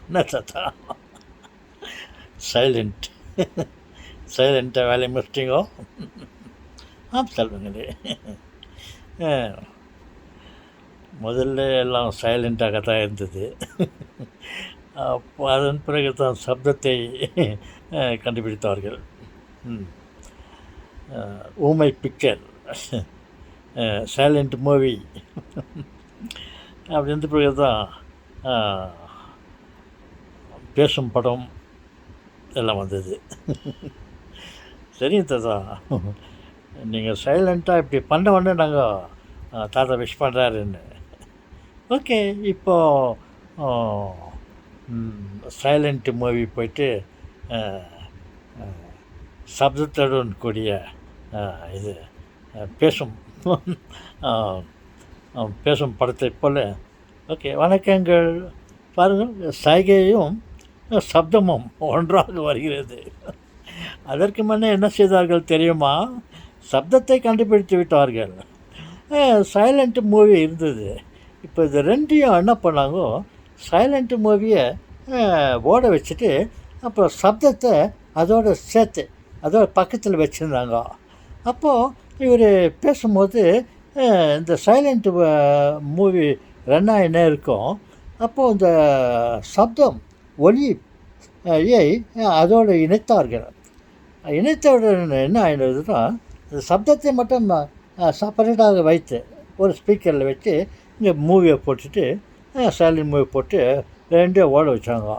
என்ன தாத்தா சைலண்ட் சைலண்ட்டாக வேலையை முடிச்சிட்டிங்கோ? சொல்லுங்களே. முதல்ல எல்லாம் சைலண்ட்டாக தான் இருந்தது. அப்போ அதன் பிறகு தான் சப்தத்தை கண்டுபிடித்தார்கள். ஊமை பிக்சர், சைலண்ட் மூவி அப்படி இருந்த பிறகு தான் பேசும் படம் எல்லாம் வந்தது. சரிங்க தாத்தா, நீங்கள் சைலண்ட்டாக இப்படி பண்ண உடனே நாங்கள் தாத்தா விஷ் பண்ணுறாருன்னு. ஓகே, இப்போது சைலண்ட் மூவி போயிட்டு சப்தத்துடன் கூடிய இது பேசும் பேசும் படத்தை போல். ஓகே, வணக்கங்கள். பாருங்கள், சைகையும் சப்தமும் ஒன்றாக வருகிறது. அதற்கு முன்னே என்ன செய்தார்கள் தெரியுமா? சப்தத்தை கண்டுபிடித்து விட்டார்கள். சைலண்ட் மூவி இருந்தது. இப்போ இது ரெண்டையும் என்ன பண்ணாங்க, சைலண்ட் மூவியை ஓட வச்சுட்டு அப்புறம் சப்தத்தை அதோடு சேர்த்து அதோட பக்கத்தில் வச்சுருந்தாங்க. அப்போது இவர் பேசும்போது இந்த சைலண்ட் மூவி ரன் ஆகினே இருக்கும். அப்போது இந்த சப்தம் ஒலியை அதோடு இணைத்தார்கள். இணைத்தவுடன் என்ன ஆகிடுதுன்னா, இந்த சப்தத்தை மட்டும் செப்பரேட்டாக வைத்து ஒரு ஸ்பீக்கரில் வச்சு இங்கே மூவியை போட்டுட்டு சைலண்ட் மூவி போட்டு ரெண்டையும் ஓட வச்சாங்க.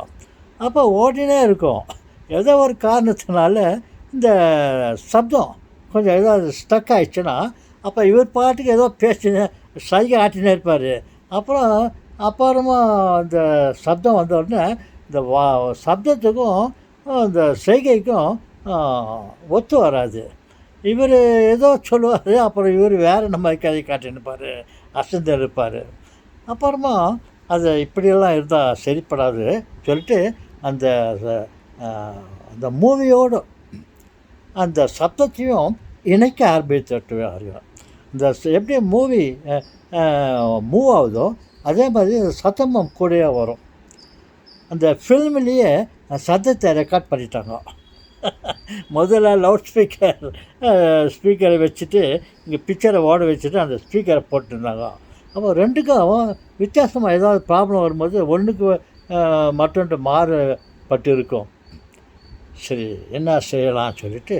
அப்போ ஓடினே இருக்கும். ஏதோ ஒரு காரணத்தினால இந்த சப்தம் கொஞ்சம் ஏதாவது ஸ்டக் ஆகிடுச்சுன்னா அப்போ இவர் பாட்டுக்கு ஏதோ பேசினே சைகை ஆட்டினே இருப்பார். அப்புறமா இந்த சப்தம் வந்த உடனே இந்த சப்தத்துக்கும் இந்த செய்கைக்கும் ஒத்து வராது. இவர் ஏதோ சொல்லுவார், அப்புறம் இவர் வேறு நம்ம கதை காட்டினுப்பார், அசந்து இருப்பார். அப்புறமா அது இப்படியெல்லாம் இருந்தால் சரிப்படாது சொல்லிட்டு அந்த அந்த மூவியோடு அந்த சப்தத்தையும் இணைக்க ஆரம்பித்துவார்கள். இந்த எப்படி மூவி மூவ் ஆகுதோ அதே மாதிரி சத்தமும் கூட வரும். அந்த ஃபில்ம்லேயே சத்தத்தை ரெக்கார்ட் பண்ணிட்டாங்க. முதல்ல லவுட் ஸ்பீக்கரை வச்சுட்டு இங்கே பிக்சரை ஓட வச்சுட்டு அந்த ஸ்பீக்கரை போட்டுருந்தாங்க. அப்போ ரெண்டுக்கும் வித்தியாசமாக ஏதாவது ப்ராப்ளம் வரும்போது ஒன்றுக்கு மற்றொன்று மாறுபட்டு இருக்கும். சரி, என்ன செய்யலாம் சொல்லிவிட்டு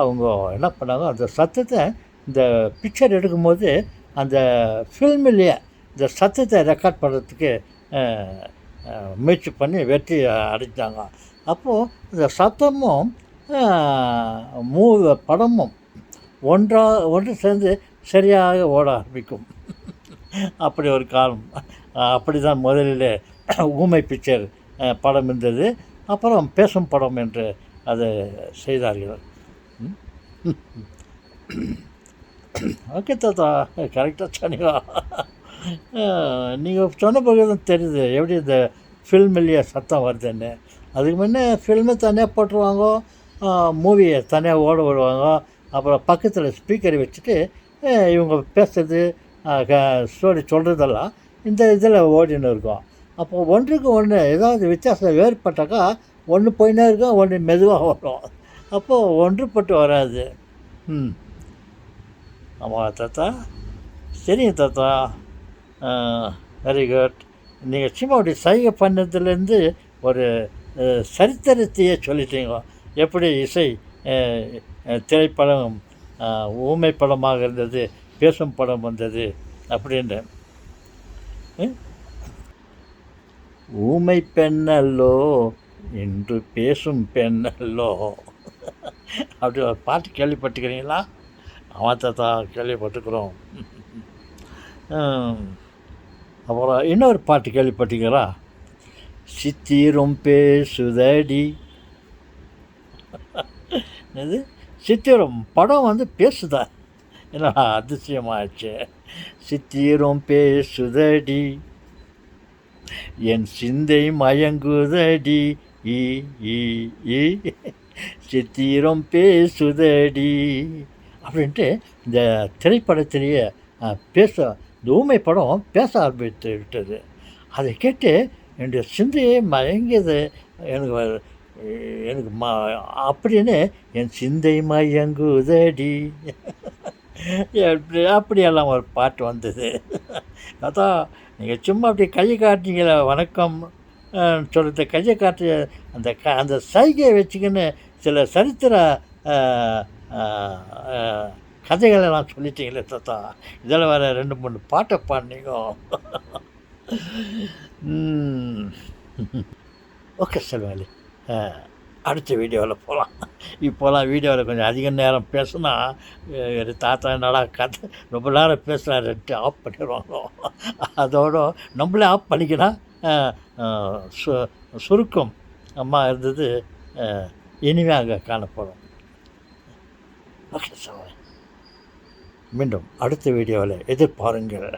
அவங்க என்ன பண்ணாங்க, அந்த சத்தத்தை இந்த பிக்சர் எடுக்கும்போது அந்த ஃபில்ம்லேயே இந்த சத்தத்தை ரெக்கார்ட் பண்ணுறதுக்கு முயற்சி பண்ணி வெற்றி அடைஞ்சாங்க. அப்போது இந்த சத்தமும் படமும் ஒன்று சேர்ந்து சரியாக ஓட ஆரம்பிக்கும். அப்படி ஒரு காலம். அப்படி தான் முதலில் ஊமை பிக்சர் படம் இருந்தது. அப்புறம் பேசும் படம் என்று அதை செய்தார்கள். ஓகே தாத்தா, கரெக்டாக சொன்னீங்க. நீங்கள் சொன்ன பிறகு தான் தெரியுது எப்படி இந்த ஃபில்ம்லேயே சத்தம் வருதுன்னு. அதுக்கு முன்னே ஃபில்மு தனியாக போட்டுருவாங்க, மூவியை தனியாக ஓட விடுவாங்க. அப்புறம் பக்கத்தில் ஸ்பீக்கரை வச்சுட்டு இவங்க பேசுகிறது ஸ்டோரி சொல்கிறதெல்லாம் இந்த இதில் ஓடின்னு இருக்கும். அப்போது ஒன்றுக்கு ஒன்று ஏதாவது வித்தியாசம் வேறுபட்டாக்கா ஒன்று போயினே இருக்கும், ஒன்று மெதுவாக வரும். அப்போது ஒன்றுபட்டு வராது. ஆமாம் தாத்தா, சரிங்க தாத்தா, வெரி குட். நீங்கள் சும்மா அப்படி சைகை பண்ணதுலேருந்து ஒரு சரித்திரத்தையே சொல்லிட்டீங்க. எப்படி இசை திரைப்படம் ஊமை படமாக இருந்தது, பேசும் படம் வந்தது அப்படின்னு. ஊமை பெண்ணல்லோ இன்று பேசும் பெண்ணல்லோ அப்படி ஒரு பாட்டு கேள்விப்பட்டுக்கிறீங்களா? ஆமாம் தாத்தா, கேள்விப்பட்டுக்கிறோம். அப்புறம் இன்னொரு பாட்டு கேள்விப்பட்டுக்கிறா, சித்திரம் பேசுதடி. இது சித்திரம் படம் பேசுதா? என்ன அதிசயமாச்சு. சித்திரம் பேசுதடி, என் சிந்தை மயங்குதடி, சித்திரம் பேசுதடி அப்படின்ட்டு இந்த திரைப்படத்திலேயே பேச இந்த ஊமை படம் பேச ஆரம்பித்து விட்டது. அதை கேட்டு என்னுடைய சிந்தையே மயங்கியது. எனக்கு எனக்கு அப்படின்னு என் சிந்தை மயங்குதடி அப்படியெல்லாம் ஒரு பாட்டு வந்தது. அதான் நீங்கள் சும்மா அப்படி கையை காட்டினீங்களே வணக்கம் சொல்கிறது, கையை காட்டு அந்த சைகையை வச்சுக்கின்னு சில சரித்திர கதைகளெல்லாம் சொல்லிட்டீங்களே தாத்தா, இதில் வேறு 2 3 பாட்டை பாடினீங்க. ஓகே செல்வாளி, அடுத்த வீடியோவில் போகலாம். இப்போலாம் வீடியோவில் கொஞ்சம் அதிக நேரம் பேசுனா தாத்தா என்னடா கதை ரொம்ப நேரம் பேசுகிறாருன்ட்டு ஆஃப் பண்ணிடுவாங்க. அதோடு நம்மளே ஆஃப் பண்ணிக்கினா சுருக்கம் அம்மா இருந்தது இனிமையாக காணப்படும். ஓகே சார், மீண்டும் அடுத்த வீடியோவில் எதிர்பாருங்கள்.